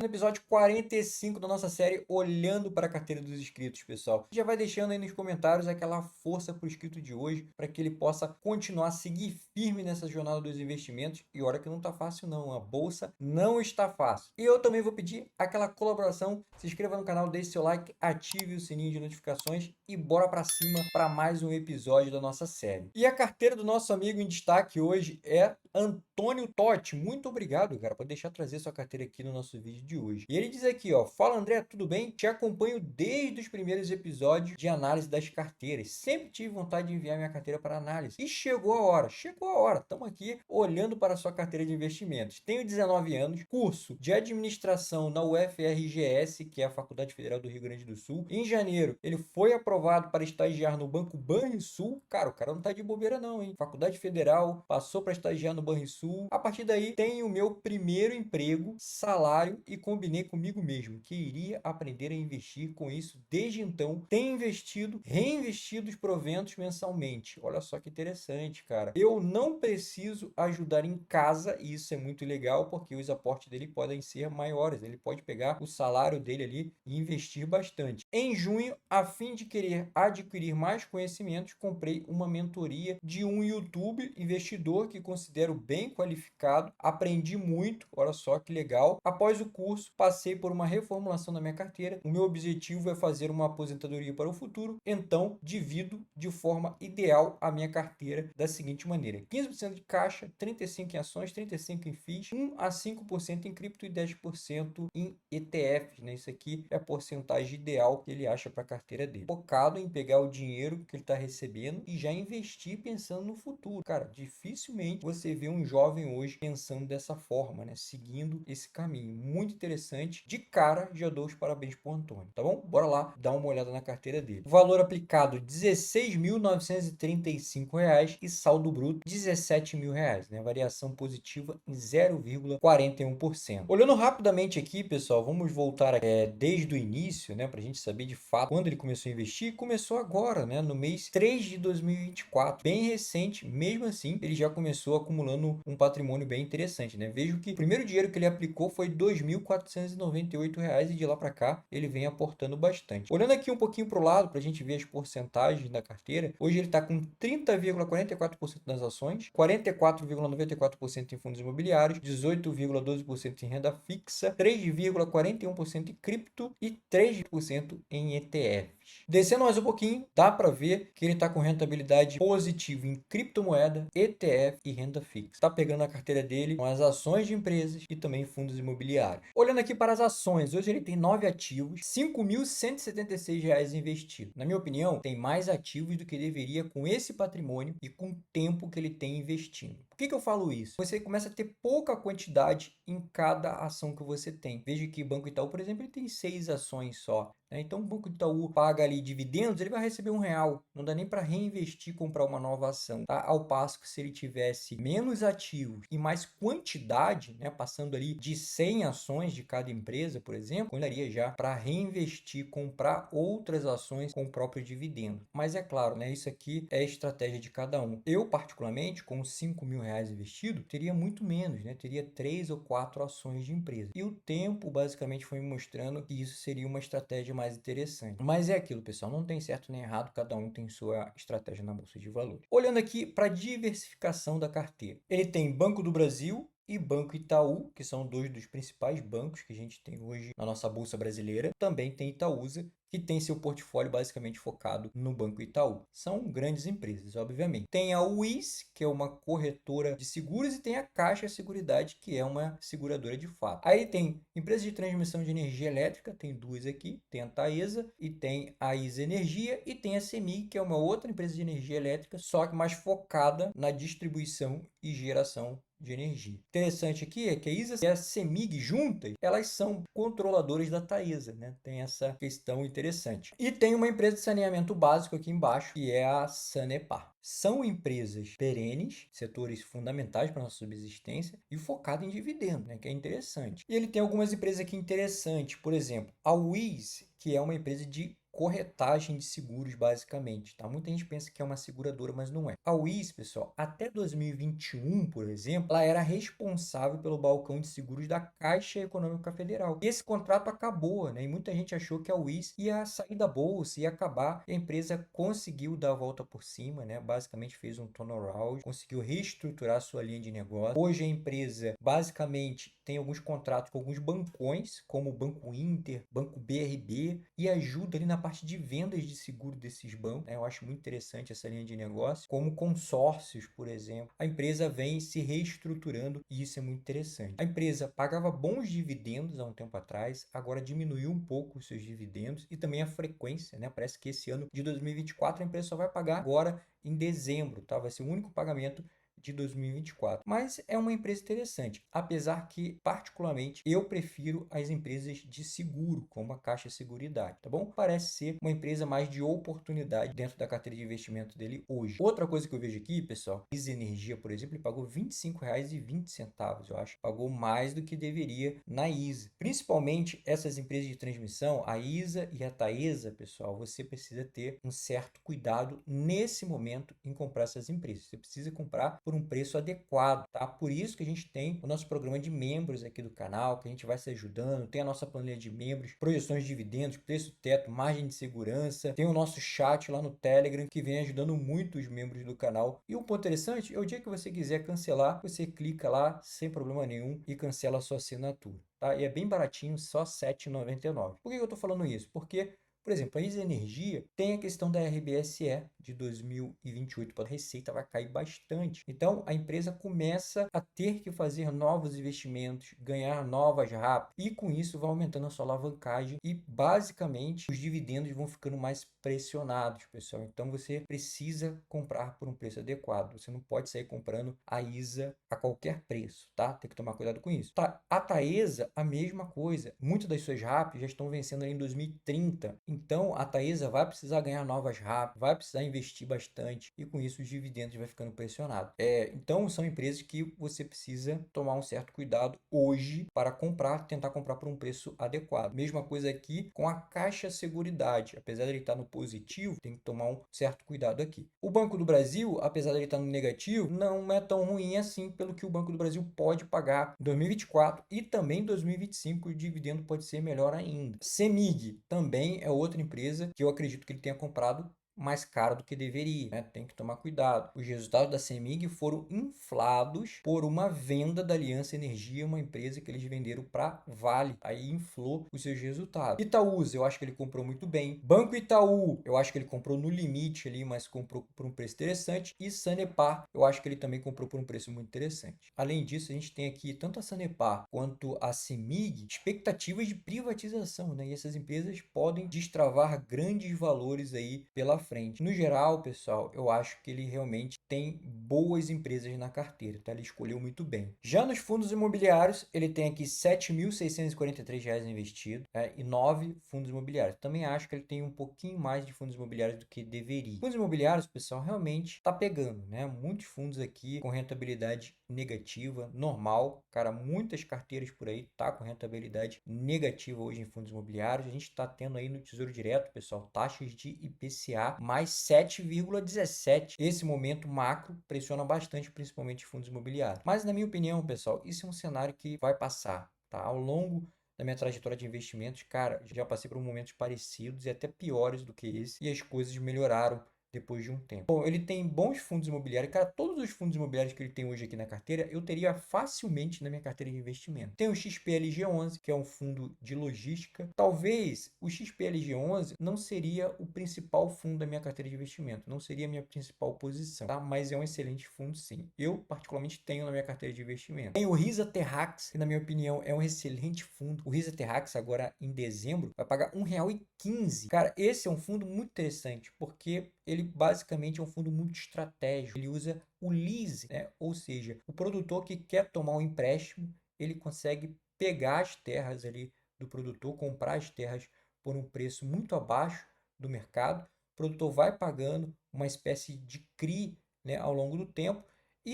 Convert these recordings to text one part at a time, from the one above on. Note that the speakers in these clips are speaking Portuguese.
No episódio 45 da nossa série Olhando para a Carteira dos Inscritos, pessoal. Já vai deixando aí nos comentários aquela força para o inscrito de hoje, para que ele possa continuar a seguir firme nessa jornada dos investimentos. E olha que não está fácil não, a bolsa não está fácil. E eu também vou pedir aquela colaboração, se inscreva no canal, deixe seu like, ative o sininho de notificações e bora para cima para mais um episódio da nossa série. E a carteira do nosso amigo em destaque hoje é Antônio Totti. Muito obrigado, cara, por deixar trazer sua carteira aqui no nosso vídeo de hoje. E ele diz aqui, ó: fala André, tudo bem? Te acompanho desde os primeiros episódios de análise das carteiras. Sempre tive vontade de enviar minha carteira para análise. E chegou a hora, Estamos aqui olhando para a sua carteira de investimentos. Tenho 19 anos, curso de administração na UFRGS, que é a Faculdade Federal do Rio Grande do Sul. Em janeiro, ele foi aprovado para estagiar no Banco Banrisul. Cara, o cara não tá de bobeira não, hein? Faculdade Federal, passou para estagiar no Banrisul. A partir daí, tenho o meu primeiro emprego, salário e combinei comigo mesmo que iria aprender a investir com isso. Desde então, tenho investido, reinvestido os proventos mensalmente. Olha só que interessante, cara. Eu não preciso ajudar em casa e isso é muito legal porque os aportes dele podem ser maiores. Ele pode pegar o salário dele ali e investir bastante. Em junho, a fim de querer adquirir mais conhecimentos, comprei uma mentoria de um YouTube investidor que considero bem qualificado. Aprendi muito, olha só que legal. Após o curso, passei por uma reformulação da minha carteira. O meu objetivo é fazer uma aposentadoria para o futuro, então divido de forma ideal a minha carteira da seguinte maneira: 15% de caixa, 35% em ações, 35% em FIIs, 1 a 5% em cripto e 10% em ETFs, né? Isso aqui é a porcentagem ideal que ele acha para a carteira dele. Focado em pegar o dinheiro que ele está recebendo e já investir pensando no futuro. Cara, dificilmente você vê um jovem hoje pensando dessa forma, né? Seguindo esse caminho. Muito interessante. De cara, já dou os parabéns pro Antônio, tá bom? Bora lá dar uma olhada na carteira dele. O valor aplicado R$ 16.935 e saldo bruto R$ 17.000, né? Variação positiva em 0,41%. Olhando rapidamente aqui, pessoal, vamos voltar desde o início, né, para a gente saber de fato quando ele começou a investir. Começou agora, né, no mês 3 de 2024, bem recente. Mesmo assim, ele já começou acumulando um patrimônio bem interessante, né? Vejo que o primeiro dinheiro que ele aplicou foi R$ 2.498 e de lá para cá ele vem aportando bastante. Olhando aqui um pouquinho para o lado para a gente ver as porcentagens da carteira, hoje ele está com 30,44% nas ações, 44,94% em fundos imobiliários, 18,12% em renda fixa, 3,41% em cripto e 3% em ETFs. Descendo mais um pouquinho, dá para ver que ele está com rentabilidade positiva em criptomoeda, ETF e renda fixa. Está pegando a carteira dele com as ações de empresas e também fundos imobiliários. Olhando aqui para as ações, hoje ele tem 9 ativos, R$ 5.176 investidos. Na minha opinião, tem mais ativos do que deveria com esse patrimônio e com o tempo que ele tem investindo. Por que eu falo isso? Você começa a ter pouca quantidade em cada ação que você tem. Veja que o Banco Itaú, por exemplo, ele tem 6 ações só. Então, o Banco Itaú paga ali dividendos, ele vai receber R$ 1. Não dá nem para reinvestir, comprar uma nova ação. Tá? Ao passo que se ele tivesse menos ativos e mais quantidade, né, passando ali de 100 ações de cada empresa, por exemplo, daria já para reinvestir, comprar outras ações com o próprio dividendo. Mas é claro, né, isso aqui é a estratégia de cada um. Eu, particularmente, com R$ 5.000 investido, teria muito menos, né? Teria 3 ou 4 ações de empresa. E o tempo, basicamente, foi me mostrando que isso seria uma estratégia mais interessante. Mas é aquilo, pessoal, não tem certo nem errado, cada um tem sua estratégia na bolsa de valores. Olhando aqui para a diversificação da carteira. Ele tem Banco do Brasil e Banco Itaú, que são dois dos principais bancos que a gente tem hoje na nossa bolsa brasileira. Também tem Itaúsa, que tem seu portfólio basicamente focado no Banco Itaú. São grandes empresas, obviamente. Tem a UIS, que é uma corretora de seguros, e tem a Caixa Seguridade, que é uma seguradora de fato. Aí tem empresas de transmissão de energia elétrica, tem duas aqui, tem a Taesa e tem a ISA Energia, e tem a CEMIG, que é uma outra empresa de energia elétrica, só que mais focada na distribuição e geração de energia. Interessante aqui é que a ISA e a CEMIG juntas, elas são controladoras da Taesa, né? Tem essa questão interessante. E tem uma empresa de saneamento básico aqui embaixo, que é a Sanepar. São empresas perenes, setores fundamentais para a nossa subsistência e focado em dividendo, né? Que é interessante. E ele tem algumas empresas aqui interessantes, por exemplo, a WIS, que é uma empresa de corretagem de seguros, basicamente, tá? Muita gente pensa que é uma seguradora, mas não é. A Wiz, pessoal, até 2021, por exemplo, ela era responsável pelo balcão de seguros da Caixa Econômica Federal. E esse contrato acabou, né? E muita gente achou que a Wiz ia sair da bolsa, ia acabar. E a empresa conseguiu dar a volta por cima, né? Basicamente fez um turnaround, conseguiu reestruturar sua linha de negócio. Hoje a empresa basicamente tem alguns contratos com alguns bancões, como o Banco Inter, Banco BRB, e ajuda ali na parte de vendas de seguro desses bancos, né? Eu acho muito interessante essa linha de negócio, como consórcios, por exemplo. A empresa vem se reestruturando e isso é muito interessante. A empresa pagava bons dividendos há um tempo atrás, agora diminuiu um pouco os seus dividendos e também a frequência, né? Parece que esse ano de 2024 a empresa só vai pagar agora em dezembro, tá? Vai ser o único pagamento de 2024. Mas é uma empresa interessante, apesar que, particularmente, eu prefiro as empresas de seguro, como a Caixa Seguridade, tá bom? Parece ser uma empresa mais de oportunidade dentro da carteira de investimento dele hoje. Outra coisa que eu vejo aqui, pessoal, ISA Energia, por exemplo, ele pagou R$ 25,20, eu acho. Pagou mais do que deveria na ISA. Principalmente essas empresas de transmissão, a ISA e a Taesa, pessoal, você precisa ter um certo cuidado nesse momento em comprar essas empresas. Você precisa comprar por um preço adequado, tá? Por isso que a gente tem o nosso programa de membros aqui do canal, que a gente vai se ajudando, tem a nossa planilha de membros, projeções de dividendos, preço teto, margem de segurança, tem o nosso chat lá no Telegram, que vem ajudando muito os membros do canal. E um ponto interessante é o dia que você quiser cancelar, você clica lá sem problema nenhum e cancela a sua assinatura, tá? E é bem baratinho, só R$ 7,99. Por que eu estou falando isso? Porque por exemplo, a ISA Energia tem a questão da RBSE de 2028, a receita vai cair bastante. Então, a empresa começa a ter que fazer novos investimentos, ganhar novas RAP, e com isso vai aumentando a sua alavancagem e, basicamente, os dividendos vão ficando mais pressionados, pessoal. Então, você precisa comprar por um preço adequado. Você não pode sair comprando a ISA a qualquer preço, tá? Tem que tomar cuidado com isso. Tá? A Taesa, a mesma coisa. Muitas das suas RAP já estão vencendo em 2030. Então, a Taesa vai precisar ganhar novas RAP, vai precisar investir bastante e com isso os dividendos vai ficando pressionados. Então, são empresas que você precisa tomar um certo cuidado hoje para comprar, tentar comprar por um preço adequado. Mesma coisa aqui com a Caixa Seguridade. Apesar de ele estar no positivo, tem que tomar um certo cuidado aqui. O Banco do Brasil, apesar de ele estar no negativo, não é tão ruim assim pelo que o Banco do Brasil pode pagar em 2024 e também em 2025 o dividendo pode ser melhor ainda. CEMIG também é outra empresa que eu acredito que ele tenha comprado mais caro do que deveria, né? Tem que tomar cuidado. Os resultados da CEMIG foram inflados por uma venda da Aliança Energia, uma empresa que eles venderam para Vale. Aí inflou os seus resultados. Itaúsa, eu acho que ele comprou muito bem. Banco Itaú, eu acho que ele comprou no limite ali, mas comprou por um preço interessante. E Sanepar, eu acho que ele também comprou por um preço muito interessante. Além disso, a gente tem aqui tanto a Sanepar quanto a CEMIG, expectativas de privatização, né? E essas empresas podem destravar grandes valores aí pela frente. No geral, pessoal, eu acho que ele realmente tem boas empresas na carteira, tá? Ele escolheu muito bem. Já nos fundos imobiliários, ele tem aqui R$ 7.643 investido, né? E 9 fundos imobiliários. Também acho que ele tem um pouquinho mais de fundos imobiliários do que deveria. Fundos imobiliários, pessoal, realmente está pegando, né? Muitos fundos aqui com rentabilidade negativa, normal. Cara, muitas carteiras por aí tá com rentabilidade negativa hoje em fundos imobiliários. A gente está tendo aí no Tesouro Direto, pessoal, taxas de IPCA mais 7,17. Esse momento macro pressiona bastante, principalmente fundos imobiliários. Mas, na minha opinião, pessoal, isso é um cenário que vai passar, tá? Ao longo da minha trajetória de investimentos, cara, já passei por momentos parecidos e até piores do que esse, e as coisas melhoraram depois de um tempo. Bom, ele tem bons fundos imobiliários. Cara, todos os fundos imobiliários que ele tem hoje aqui na carteira, eu teria facilmente na minha carteira de investimento. Tem o XPLG11, que é um fundo de logística. Talvez o XPLG11 não seria o principal fundo da minha carteira de investimento, não seria a minha principal posição, tá? Mas é um excelente fundo, sim. Eu, particularmente, tenho na minha carteira de investimento. Tem o Risa Terrax, que na minha opinião é um excelente fundo. O Risa Terrax, agora em dezembro, vai pagar R$ 1,15. Cara, esse é um fundo muito interessante, porque ele basicamente é um fundo muito estratégico. Ele usa o lease, né? Ou seja, o produtor que quer tomar um empréstimo, ele consegue pegar as terras ali do produtor, comprar as terras por um preço muito abaixo do mercado. O produtor vai pagando uma espécie de CRI, né, ao longo do tempo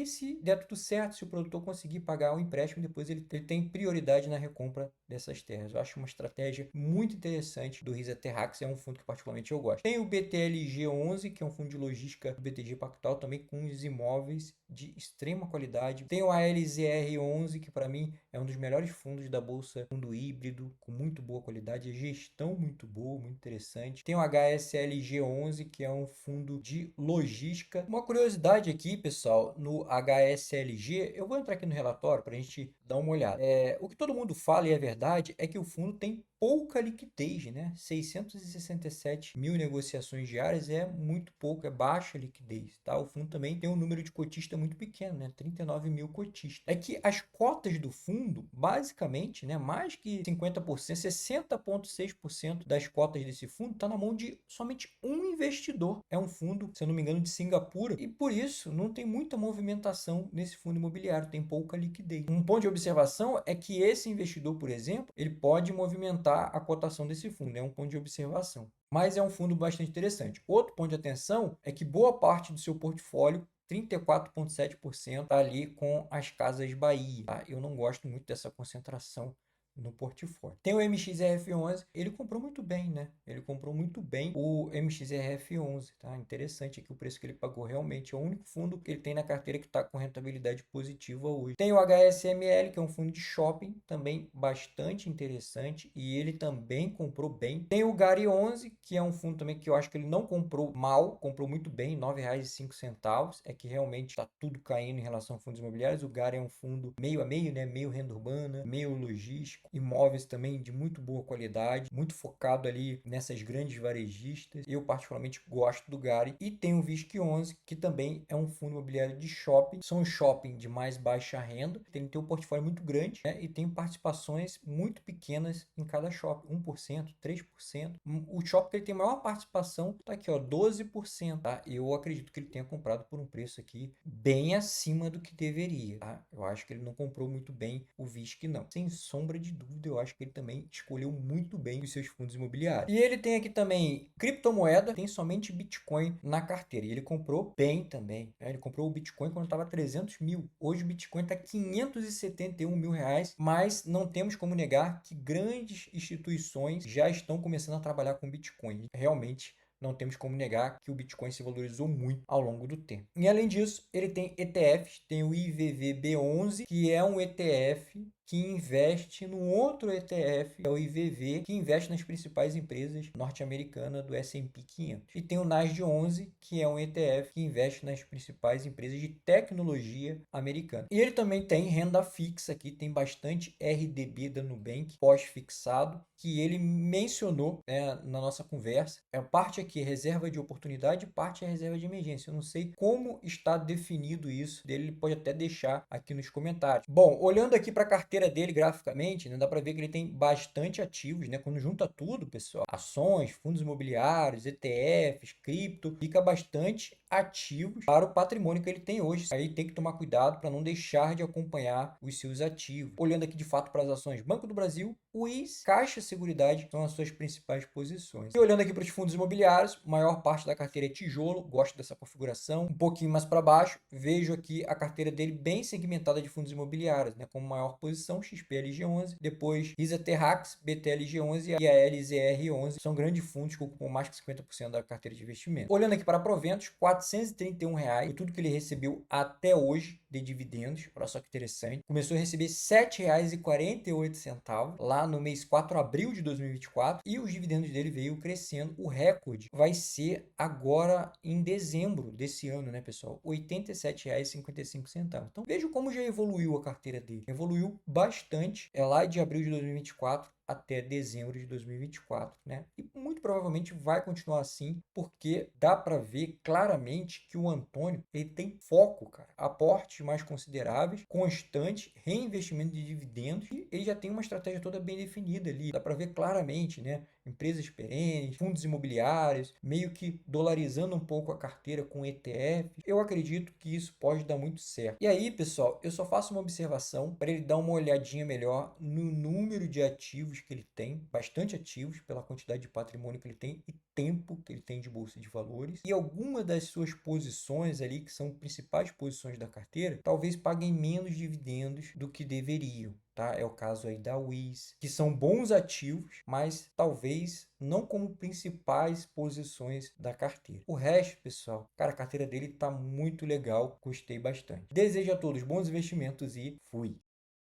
e se der tudo certo, se o produtor conseguir pagar o empréstimo, depois ele tem prioridade na recompra dessas terras. Eu acho uma estratégia muito interessante do RISA Terrax, é um fundo que particularmente eu gosto. Tem o BTLG11, que é um fundo de logística do BTG Pactual, também com os imóveis de extrema qualidade. Tem o ALZR11, que para mim é um dos melhores fundos da bolsa, fundo híbrido, com muito boa qualidade, gestão muito boa, muito interessante. Tem o HSLG11, que é um fundo de logística. Uma curiosidade aqui, pessoal, no HSLG, eu vou entrar aqui no relatório para a gente dar uma olhada. O que todo mundo fala, e é verdade, é que o fundo tem pouca liquidez, né? 667 mil negociações diárias é muito pouco, é baixa liquidez, tá? O fundo também tem um número de cotistas muito pequeno, né? 39 mil cotistas. É que as cotas do fundo, basicamente, né? Mais que 50%, 60,6% das cotas desse fundo está na mão de somente um investidor. É um fundo, se eu não me engano, de Singapura, e por isso não tem muita movimentação nesse fundo imobiliário, tem pouca liquidez. Um ponto de observação é que esse investidor, por exemplo, ele pode movimentar a cotação desse fundo, é um ponto de observação. Mas é um fundo bastante interessante. Outro ponto de atenção é que boa parte do seu portfólio, 34,7%, está ali com as Casas Bahia. Tá? Eu não gosto muito dessa concentração no portfólio. Tem o MXRF11, ele comprou muito bem, né? Ele comprou muito bem o MXRF11, tá? Interessante aqui o preço que ele pagou, realmente é o único fundo que ele tem na carteira que está com rentabilidade positiva hoje. Tem o HSML, que é um fundo de shopping, também bastante interessante, e ele também comprou bem. Tem o Gari 11, que é um fundo também que eu acho que ele não comprou mal, comprou muito bem, R$ 9,05, é que realmente está tudo caindo em relação a fundos imobiliários. O Gari é um fundo meio a meio, né? Meio renda urbana, meio logístico, imóveis também de muito boa qualidade, muito focado ali nessas grandes varejistas. Eu particularmente gosto do Gari. E tem o VISC11, que também é um fundo imobiliário de shopping. São shopping de mais baixa renda. Ele tem um portfólio muito grande, né? E tem participações muito pequenas em cada shopping, 1%, 3%. O shopping que ele tem maior participação está aqui, ó, 12%. Tá? Eu acredito que ele tenha comprado por um preço aqui bem acima do que deveria. Tá? Eu acho que ele não comprou muito bem o VISC, não. Sem sombra de dúvida, eu acho que ele também escolheu muito bem os seus fundos imobiliários. E ele tem aqui também criptomoeda, tem somente Bitcoin na carteira. E ele comprou bem também. Né? Ele comprou o Bitcoin quando estava 300 mil. Hoje o Bitcoin está 571 mil reais, mas não temos como negar que grandes instituições já estão começando a trabalhar com Bitcoin. Realmente, não temos como negar que o Bitcoin se valorizou muito ao longo do tempo. E além disso, ele tem ETFs, tem o IVVB11, que é um ETF que investe no outro ETF, que é o IVV, que investe nas principais empresas norte-americanas do S&P 500. E tem o NASD11, que é um ETF que investe nas principais empresas de tecnologia americana. E ele também tem renda fixa aqui, tem bastante RDB da Nubank, pós-fixado, que ele mencionou, né, na nossa conversa. Parte aqui é reserva de oportunidade, parte é reserva de emergência. Eu não sei como está definido isso dele, ele pode até deixar aqui nos comentários. Bom, olhando aqui para a carteira dele graficamente, né, dá para ver que ele tem bastante ativos, né? Quando junta tudo, pessoal, ações, fundos imobiliários, ETFs, cripto, fica bastante ativos para o patrimônio que ele tem hoje. Aí tem que tomar cuidado para não deixar de acompanhar os seus ativos. Olhando aqui de fato para as ações Banco do Brasil, UIS, Caixa Seguridade são as suas principais posições. E olhando aqui para os fundos imobiliários, maior parte da carteira é tijolo, gosto dessa configuração. Um pouquinho mais para baixo, vejo aqui a carteira dele bem segmentada de fundos imobiliários, né? Como maior posição, XPLG11, depois ISA Terrax, BTLG11 e a LZR11. São grandes fundos que ocupam mais que 50% da carteira de investimento. Olhando aqui para proventos, R$ 431,00 foi tudo que ele recebeu até hoje de dividendos. Olha só que interessante. Começou a receber R$ 7,48 lá no mês 4 de abril de 2024 e os dividendos dele veio crescendo. O recorde vai ser agora em dezembro desse ano, né, pessoal? R$ 87,55. Então, veja como já evoluiu a carteira dele. Evoluiu bastante. É lá de abril de 2024 até dezembro de 2024, né? E muito provavelmente vai continuar assim, porque dá para ver claramente que o Antônio, ele tem foco, cara. Aportes mais consideráveis, constante, reinvestimento de dividendos, e ele já tem uma estratégia toda bem definida ali. Dá para ver claramente, né? Empresas perenes, fundos imobiliários, meio que dolarizando um pouco a carteira com ETF. Eu acredito que isso pode dar muito certo. E aí, pessoal, eu só faço uma observação para ele dar uma olhadinha melhor no número de ativos ativos que ele tem, bastante ativos pela quantidade de patrimônio que ele tem e tempo que ele tem de bolsa de valores. E alguma das suas posições ali, que são principais posições da carteira, talvez paguem menos dividendos do que deveriam. Tá? É o caso aí da Wiz, que são bons ativos, mas talvez não como principais posições da carteira. O resto, pessoal, cara, a carteira dele tá muito legal, gostei bastante. Desejo a todos bons investimentos e fui!